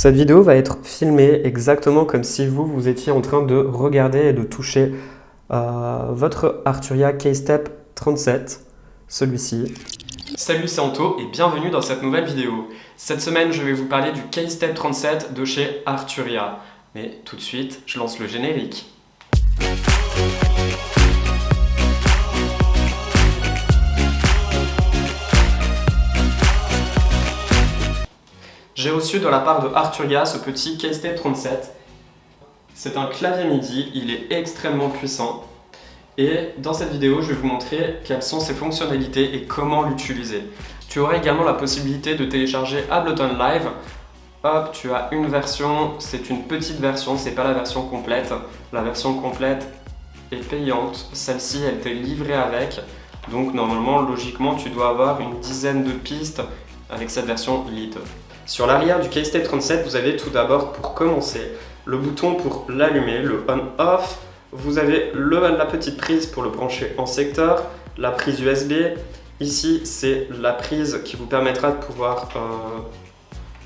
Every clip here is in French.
Cette vidéo va être filmée exactement comme si vous étiez en train de regarder et de toucher votre Arturia Keystep 37, celui-ci. Salut, c'est Anto et bienvenue dans cette nouvelle vidéo. Cette semaine, je vais vous parler du Keystep 37 de chez Arturia. Mais tout de suite, je lance le générique. J'ai reçu de la part de Arturia ce petit Keystep 37. C'est un clavier MIDI, il est extrêmement puissant. Et dans cette vidéo, je vais vous montrer quelles sont ses fonctionnalités et comment l'utiliser. Tu auras également la possibilité de télécharger Ableton Live. Hop, tu as une version, c'est une petite version, c'est pas la version complète. La version complète est payante, celle-ci elle t'est livrée avec. Donc normalement, logiquement, tu dois avoir une dizaine de pistes avec cette version lead. Sur l'arrière du Keystep 37, vous avez tout d'abord, pour commencer, le bouton pour l'allumer, le on-off. Vous avez la petite prise pour le brancher en secteur, la prise USB. Ici, c'est la prise qui vous permettra de pouvoir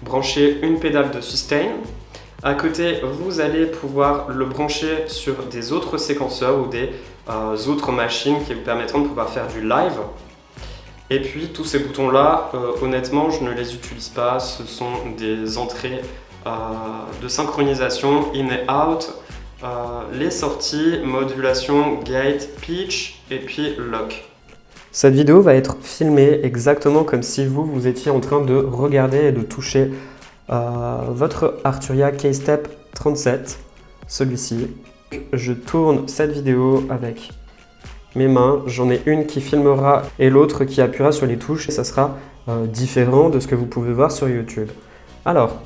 brancher une pédale de sustain. À côté, vous allez pouvoir le brancher sur des autres séquenceurs ou des autres machines qui vous permettront de pouvoir faire du live. Et puis tous ces boutons là, honnêtement je ne les utilise pas, ce sont des entrées de synchronisation in et out, les sorties, modulation, gate, pitch et puis lock. Cette vidéo va être filmée exactement comme si vous étiez en train de regarder et de toucher votre Arturia Keystep 37, celui-ci. Je tourne cette vidéo avec mes mains, j'en ai une qui filmera et l'autre qui appuiera sur les touches et ça sera différent de ce que vous pouvez voir sur YouTube. Alors,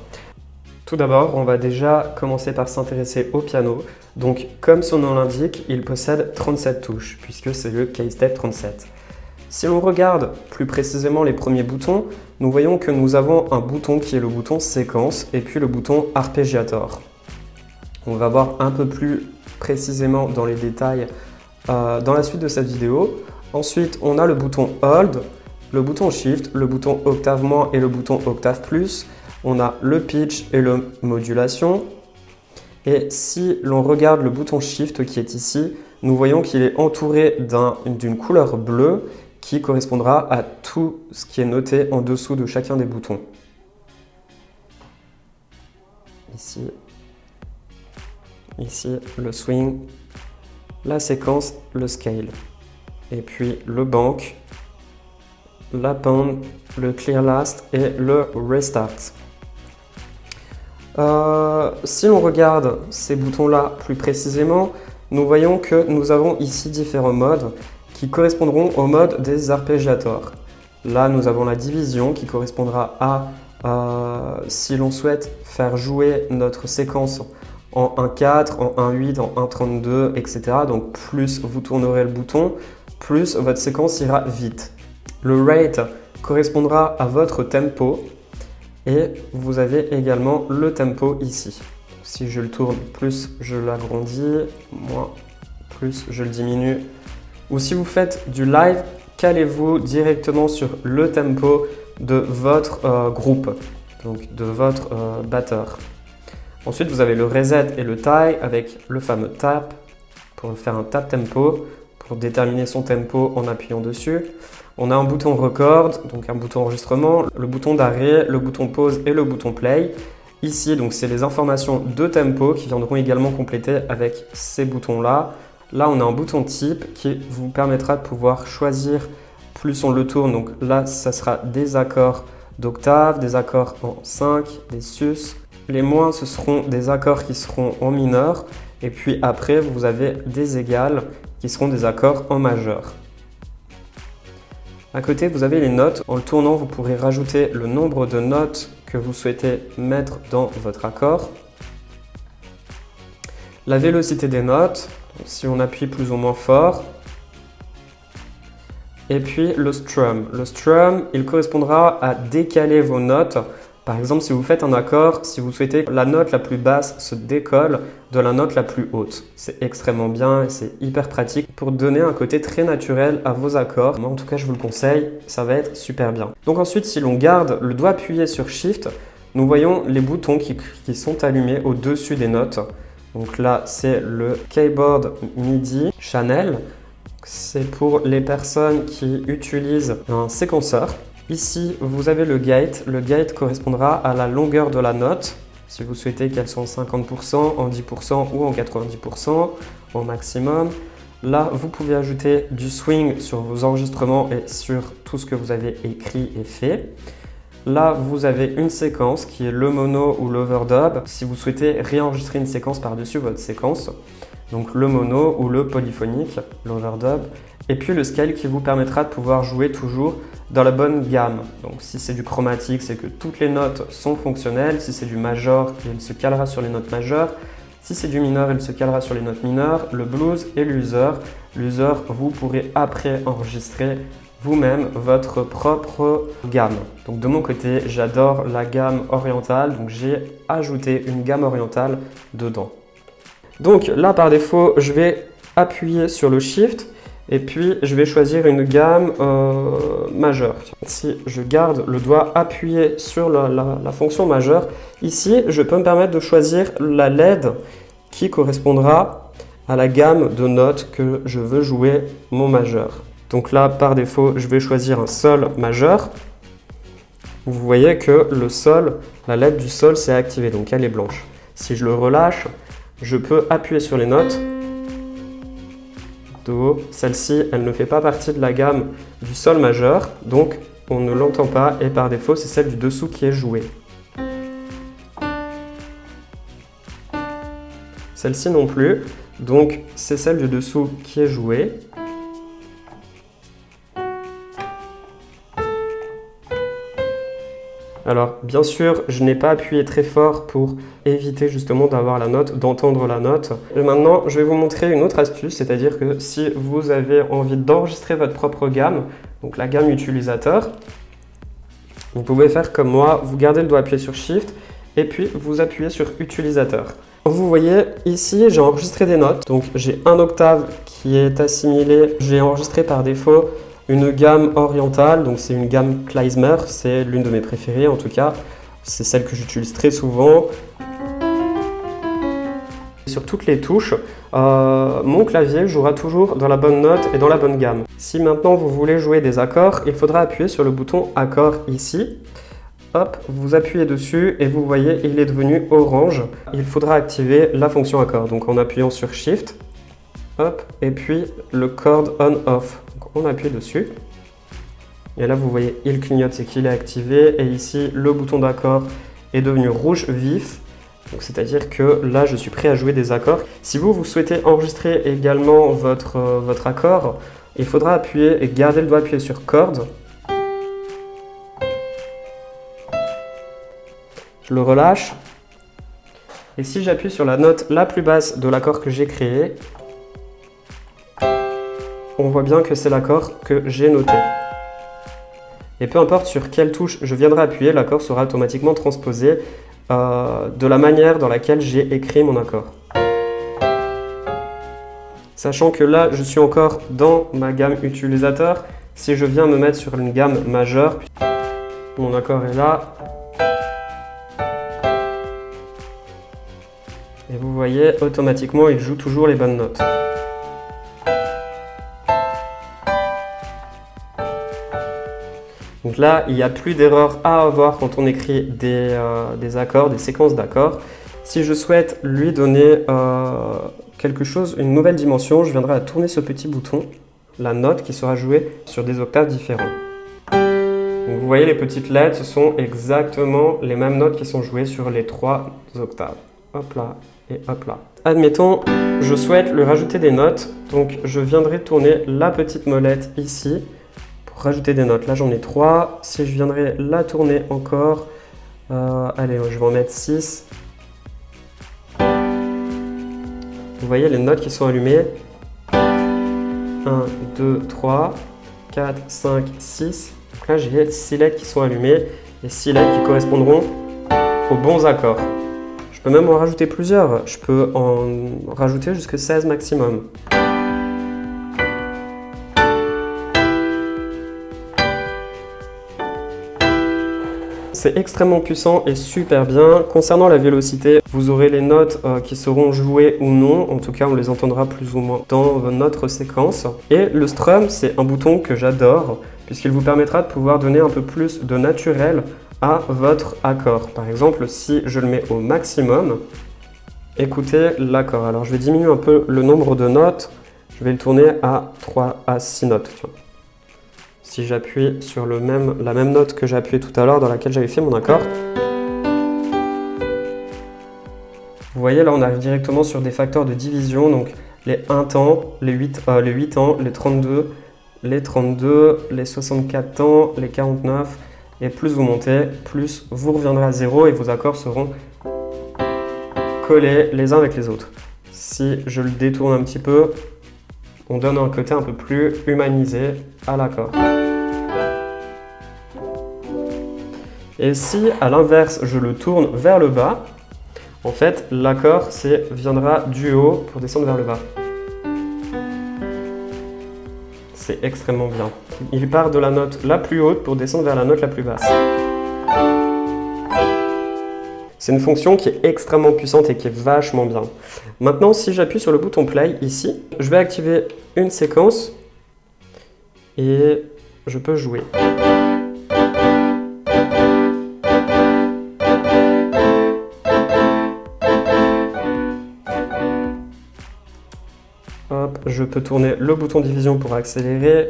tout d'abord, on va déjà commencer par s'intéresser au piano. Donc, comme son nom l'indique, il possède 37 touches puisque c'est le Keystep 37. Si l'on regarde plus précisément les premiers boutons, nous voyons que nous avons un bouton qui est le bouton séquence et puis le bouton arpégiator. On va voir un peu plus précisément dans les détails dans la suite de cette vidéo. Ensuite, on a le bouton Hold, le bouton Shift, le bouton Octave moins et le bouton Octave plus. On a le Pitch et le Modulation. Et si l'on regarde le bouton Shift qui est ici, nous voyons qu'il est entouré d'une couleur bleue qui correspondra à tout ce qui est noté en dessous de chacun des boutons. Ici le swing, la séquence, le scale, et puis le bank, la pound, le clear last et le restart. Si l'on regarde ces boutons-là plus précisément, nous voyons que nous avons ici différents modes qui correspondront au mode des arpégiators. Là, nous avons la division qui correspondra à si l'on souhaite faire jouer notre séquence en 1.4, en 1.8, en 1.32, etc. Donc plus vous tournerez le bouton, plus votre séquence ira vite. Le rate correspondra à votre tempo et vous avez également le tempo ici. Si je le tourne, plus je l'agrandis, moins, plus je le diminue. Ou si vous faites du live, calez-vous directement sur le tempo de votre groupe, donc de votre batteur. Ensuite, vous avez le reset et le tie avec le fameux tap pour faire un tap tempo, pour déterminer son tempo en appuyant dessus. On a un bouton record, donc un bouton enregistrement, le bouton d'arrêt, le bouton pause et le bouton play. Ici, donc c'est les informations de tempo qui viendront également compléter avec ces boutons-là. Là, on a un bouton type qui vous permettra de pouvoir choisir plus on le tourne. Donc là, ça sera des accords d'octave, des accords en 5, des sus. Les moins, ce seront des accords qui seront en mineur. Et puis après, vous avez des égales qui seront des accords en majeur. À côté, vous avez les notes. En le tournant, vous pourrez rajouter le nombre de notes que vous souhaitez mettre dans votre accord. La vélocité des notes, si on appuie plus ou moins fort. Et puis le strum. Le strum, il correspondra à décaler vos notes. Par exemple, si vous faites un accord, si vous souhaitez que la note la plus basse se décolle de la note la plus haute. C'est extrêmement bien et c'est hyper pratique pour donner un côté très naturel à vos accords. Moi, en tout cas, je vous le conseille, ça va être super bien. Donc ensuite, si l'on garde le doigt appuyé sur Shift, nous voyons les boutons qui sont allumés au-dessus des notes. Donc là, c'est le Keyboard MIDI Channel. C'est pour les personnes qui utilisent un séquenceur. Ici, vous avez le gate. Le gate correspondra à la longueur de la note. Si vous souhaitez qu'elle soit en 50%, en 10% ou en 90% au maximum. Là, vous pouvez ajouter du swing sur vos enregistrements et sur tout ce que vous avez écrit et fait. Là, vous avez une séquence qui est le mono ou l'overdub. Si vous souhaitez réenregistrer une séquence par-dessus votre séquence, donc le mono ou le polyphonique, l'overdub. Et puis le scale qui vous permettra de pouvoir jouer toujours dans la bonne gamme. Donc si c'est du chromatique, c'est que toutes les notes sont fonctionnelles. Si c'est du major, il se calera sur les notes majeures. Si c'est du mineur, il se calera sur les notes mineures. Le blues et l'user. L'user, vous pourrez après enregistrer vous-même votre propre gamme. Donc de mon côté, j'adore la gamme orientale, donc j'ai ajouté une gamme orientale dedans. Donc là, par défaut, je vais appuyer sur le Shift et puis je vais choisir une gamme majeure. Si je garde le doigt appuyé sur la fonction majeure, ici, je peux me permettre de choisir la LED qui correspondra à la gamme de notes que je veux jouer mon majeur. Donc là, par défaut, je vais choisir un sol majeur. Vous voyez que le sol, la LED du sol s'est activée, donc elle est blanche. Si je le relâche, je peux appuyer sur les notes. Do, celle-ci, elle ne fait pas partie de la gamme du sol majeur, donc on ne l'entend pas et par défaut, c'est celle du dessous qui est jouée. Celle-ci non plus, donc c'est celle du dessous qui est jouée. Alors, bien sûr, je n'ai pas appuyé très fort pour éviter justement d'avoir la note, d'entendre la note. Et maintenant, je vais vous montrer une autre astuce, c'est-à-dire que si vous avez envie d'enregistrer votre propre gamme, donc la gamme utilisateur, vous pouvez faire comme moi, vous gardez le doigt appuyé sur Shift et puis vous appuyez sur Utilisateur. Vous voyez, ici, j'ai enregistré des notes. Donc, j'ai un octave qui est assimilé. J'ai enregistré par défaut une gamme orientale, donc c'est une gamme Klezmer, c'est l'une de mes préférées en tout cas, c'est celle que j'utilise très souvent. Sur toutes les touches, mon clavier jouera toujours dans la bonne note et dans la bonne gamme. Si maintenant vous voulez jouer des accords, il faudra appuyer sur le bouton accord ici. Hop, vous appuyez dessus et vous voyez, il est devenu orange. Il faudra activer la fonction accord, donc en appuyant sur Shift, hop, et puis le chord on-off. On appuie dessus et là vous voyez il clignote, c'est qu'il est activé et ici le bouton d'accord est devenu rouge vif, c'est-à-dire que là je suis prêt à jouer des accords. Si vous souhaitez enregistrer également votre accord, il faudra appuyer et garder le doigt appuyé sur chord. Je le relâche et si j'appuie sur la note la plus basse de l'accord que j'ai créé, on voit bien que c'est l'accord que j'ai noté. Et peu importe sur quelle touche je viendrai appuyer, l'accord sera automatiquement transposé de la manière dans laquelle j'ai écrit mon accord. Sachant que là, je suis encore dans ma gamme utilisateur. Si je viens me mettre sur une gamme majeure, mon accord est là. Et vous voyez, automatiquement, il joue toujours les bonnes notes. Donc là, il n'y a plus d'erreur à avoir quand on écrit des accords, des séquences d'accords. Si je souhaite lui donner quelque chose, une nouvelle dimension, je viendrai à tourner ce petit bouton, la note qui sera jouée sur des octaves différents. Donc vous voyez, les petites lettres, ce sont exactement les mêmes notes qui sont jouées sur les 3 octaves. Hop là et hop là. Admettons, je souhaite lui rajouter des notes, donc je viendrai tourner la petite molette ici. Rajouter des notes, là j'en ai 3, si je viendrais la tourner encore, allez je vais en mettre 6. Vous voyez les notes qui sont allumées, 1, 2, 3, 4, 5, 6, donc là j'ai 6 lettres qui sont allumées et 6 lettres qui correspondront aux bons accords. Je peux même en rajouter plusieurs, je peux en rajouter jusqu'à 16 maximum. c'est extrêmement puissant et super bien. Concernant la vélocité, vous aurez les notes qui seront jouées ou non. En tout cas, on les entendra plus ou moins dans notre séquence. Et le strum, c'est un bouton que j'adore puisqu'il vous permettra de pouvoir donner un peu plus de naturel à votre accord. Par exemple, si je le mets au maximum, écoutez l'accord. Alors, je vais diminuer un peu le nombre de notes. Je vais le tourner à 3 à 6 notes. Tiens. Si j'appuie sur la même note que j'ai appuyée tout à l'heure dans laquelle j'avais fait mon accord. Vous voyez, là, on arrive directement sur des facteurs de division. Donc, les 1 temps, les 8 ans, les 32, les 32, les 64 temps, les 49. Et plus vous montez, plus vous reviendrez à 0 et vos accords seront collés les uns avec les autres. Si je le détourne un petit peu, on donne un côté un peu plus humanisé à l'accord. Et si, à l'inverse, je le tourne vers le bas, en fait, l'accord viendra du haut pour descendre vers le bas. C'est extrêmement bien. Il part de la note la plus haute pour descendre vers la note la plus basse. C'est une fonction qui est extrêmement puissante et qui est vachement bien. Maintenant, si j'appuie sur le bouton play ici, je vais activer une séquence et je peux jouer. Hop, je peux tourner le bouton division pour accélérer.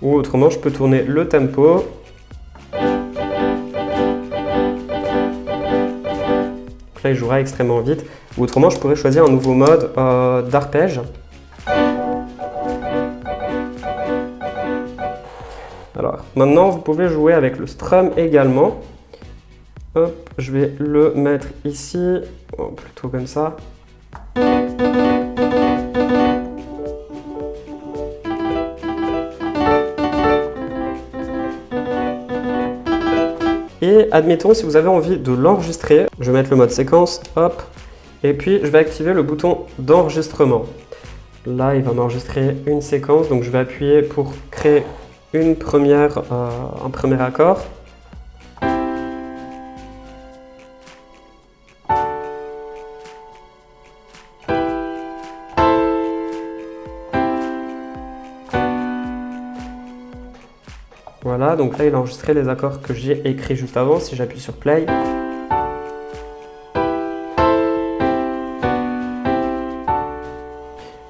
Ou autrement, je peux tourner le tempo. Là, il jouera extrêmement vite. Ou autrement, je pourrais choisir un nouveau mode d'arpège. Alors, maintenant, vous pouvez jouer avec le strum également. Hop, je vais le mettre ici, plutôt comme ça. Et admettons, si vous avez envie de l'enregistrer, je vais mettre le mode séquence, hop, et puis je vais activer le bouton d'enregistrement. Là, il va m'enregistrer une séquence, donc je vais appuyer pour créer un premier accord. Voilà, donc là il a enregistré les accords que j'ai écrits juste avant. Si j'appuie sur play,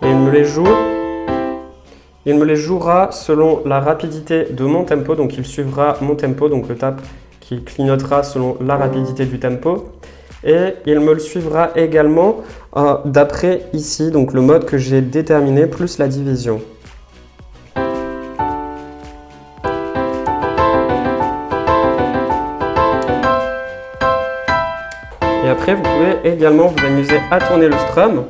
et il me les joue. Il me les jouera selon la rapidité de mon tempo, donc il suivra mon tempo, donc le tap qui clignotera selon la rapidité du tempo. Et il me le suivra également d'après ici, donc le mode que j'ai déterminé plus la division. Et après, vous pouvez également vous amuser à tourner le strum.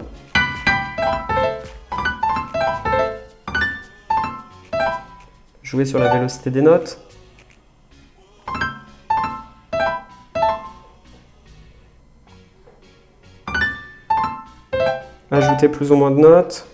Jouer sur la vélocité des notes. Ajouter plus ou moins de notes.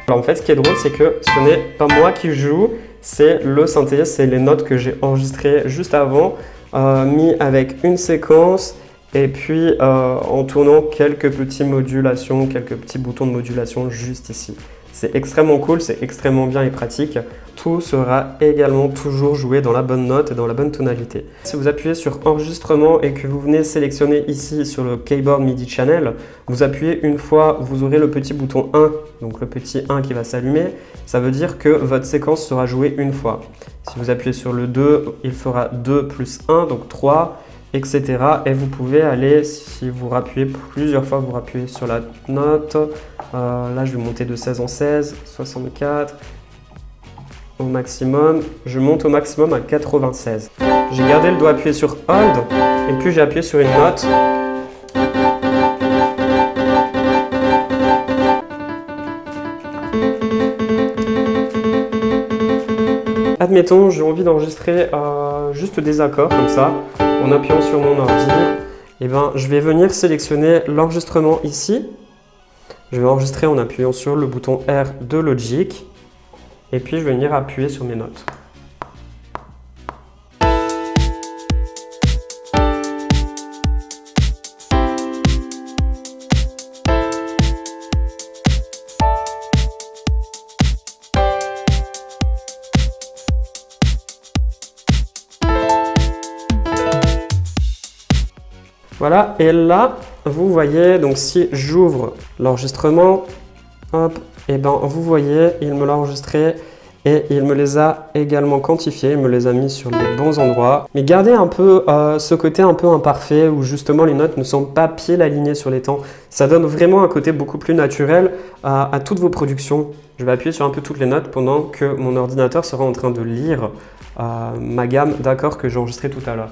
Alors en fait, ce qui est drôle, c'est que ce n'est pas moi qui joue, c'est le synthé, c'est les notes que j'ai enregistrées juste avant, mis avec une séquence et puis en tournant quelques petites modulations, quelques petits boutons de modulation juste ici. C'est extrêmement cool, c'est extrêmement bien et pratique. Tout sera également toujours joué dans la bonne note et dans la bonne tonalité. Si vous appuyez sur enregistrement et que vous venez sélectionner ici sur le keyboard MIDI channel, vous appuyez une fois, vous aurez le petit bouton 1, donc le petit 1 qui va s'allumer. Ça veut dire que votre séquence sera jouée une fois. Si vous appuyez sur le 2, il fera 2 plus 1, donc 3, etc. Et vous pouvez aller, si vous rappuyez plusieurs fois, vous rappuyez sur la note. Là, je vais monter de 16 en 16, 64. Au maximum, je monte au maximum à 96. J'ai gardé le doigt appuyé sur Hold et puis j'ai appuyé sur une note. Admettons, j'ai envie d'enregistrer juste des accords comme ça, en appuyant sur mon ordi. eh ben, je vais venir sélectionner l'enregistrement ici. Je vais enregistrer en appuyant sur le bouton R de Logic. Et puis je vais venir appuyer sur mes notes. Voilà, et là, vous voyez, donc si j'ouvre l'enregistrement, hop, et ben vous voyez, il me l'a enregistré et il me les a également quantifiés, il me les a mis sur les bons endroits. Mais gardez un peu ce côté un peu imparfait où justement les notes ne sont pas pile alignées sur les temps. Ça donne vraiment un côté beaucoup plus naturel à toutes vos productions. Je vais appuyer sur un peu toutes les notes pendant que mon ordinateur sera en train de lire ma gamme d'accords que j'ai enregistré tout à l'heure.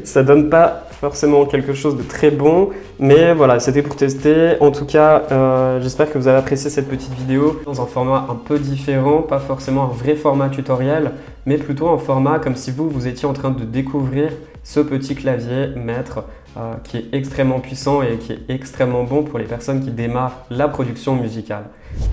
Ça donne pas forcément quelque chose de très bon, mais voilà, c'était pour tester. En tout cas, j'espère que vous avez apprécié cette petite vidéo dans un format un peu différent, pas forcément un vrai format tutoriel, mais plutôt un format comme si vous étiez en train de découvrir ce petit clavier maître qui est extrêmement puissant et qui est extrêmement bon pour les personnes qui démarrent la production musicale.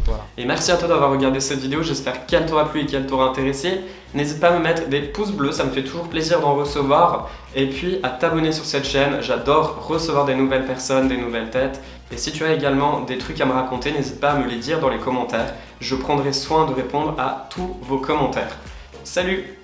Voilà. Et merci à toi d'avoir regardé cette vidéo, j'espère qu'elle t'aura plu et qu'elle t'aura intéressé. N'hésite pas à me mettre des pouces bleus, ça me fait toujours plaisir d'en recevoir. Et puis à t'abonner sur cette chaîne, j'adore recevoir des nouvelles personnes, des nouvelles têtes. Et si tu as également des trucs à me raconter, n'hésite pas à me les dire dans les commentaires. Je prendrai soin de répondre à tous vos commentaires. Salut!